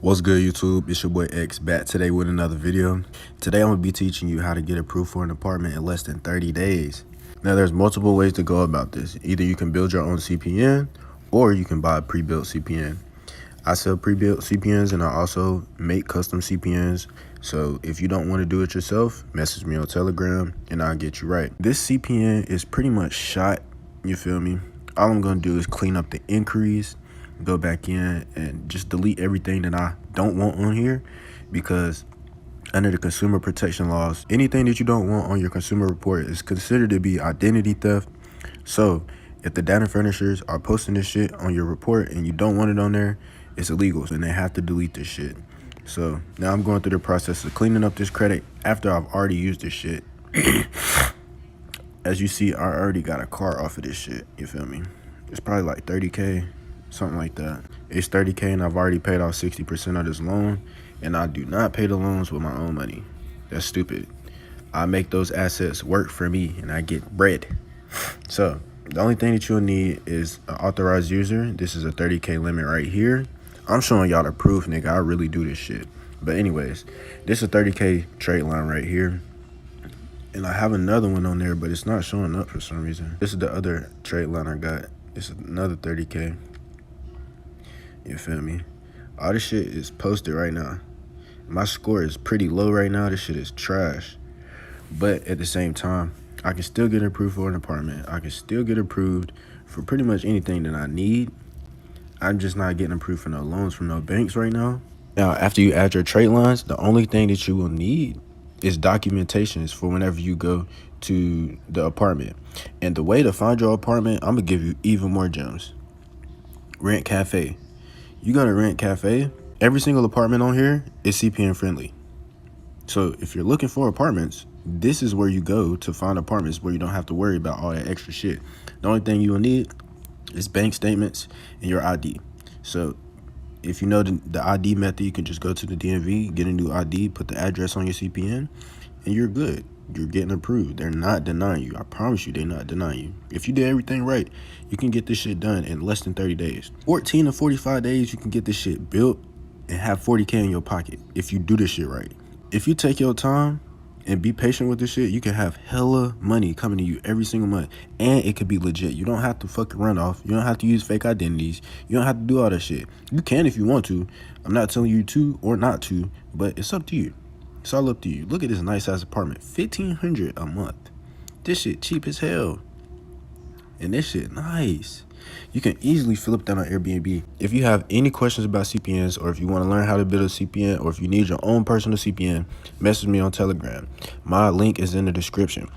What's good, YouTube? It's your boy X back today with another video. Today I'm going to be teaching you how to get approved for an apartment in less than 30 days. Now there's multiple ways to go about this. Either you can build your own CPN or you can buy a pre-built CPN. I sell pre-built CPNs and I also make custom CPNs. So if you don't want to do it yourself, message me on Telegram and I'll get you right. This CPN is pretty much shot, you feel me? All I'm going to do is clean up the inquiries, go back in and just delete everything that I don't want on here, because under the consumer protection laws, anything that you don't want on your consumer report is considered to be identity theft. So if the data furnishers are posting this shit on your report and you don't want it on there, it's illegal and they have to delete this shit. So now I'm going through the process of cleaning up this credit after I've already used this shit. As you see, I already got a car off of this shit, you feel me? It's probably like 30K. Something like that. It's 30K and I've already paid off 60% of this loan, and I do not pay the loans with my own money. That's stupid. I make those assets work for me and I get bread. So the only thing that you'll need is an authorized user. This is a 30K limit right here. I'm showing y'all the proof, nigga. I really do this shit. But anyways, this is a 30K trade line right here. And I have another one on there, but it's not showing up for some reason. This is the other trade line I got. This is another 30K. You feel me? All this shit is posted right now. My score is pretty low right now. This shit is trash. But at the same time, I can still get approved for an apartment. I can still get approved for pretty much anything that I need. I'm just not getting approved for no loans from no banks right now. Now, after you add your trade lines, the only thing that you will need is documentations for whenever you go to the apartment. And the way to find your apartment, I'm going to give you even more gems. Rent Cafe. You go to Rent Cafe, every single apartment on here is CPN friendly. So if you're looking for apartments, this is where you go to find apartments where you don't have to worry about all that extra shit. The only thing you will need is bank statements and your ID. So if you know the ID method, you can just go to the DMV, get a new ID, put the address on your CPN, and you're good. You're getting approved. They're not denying you. I promise you, they're not denying you. If you did everything right, you can get this shit done in less than 30 days. 14 to 45 days, you can get this shit built and have 40K in your pocket if you do this shit right. If you take your time and be patient with this shit, you can have hella money coming to you every single month. And it could be legit. You don't have to fucking run off. You don't have to use fake identities. You don't have to do all that shit. You can if you want to. I'm not telling you to or not to, but it's up to you. It's all up to you. Look at this nice ass apartment. $1,500 a month. This shit cheap as hell. And this shit nice. You can easily flip that on Airbnb. If you have any questions about CPNs, or if you want to learn how to build a CPN, or if you need your own personal CPN, message me on Telegram. My link is in the description.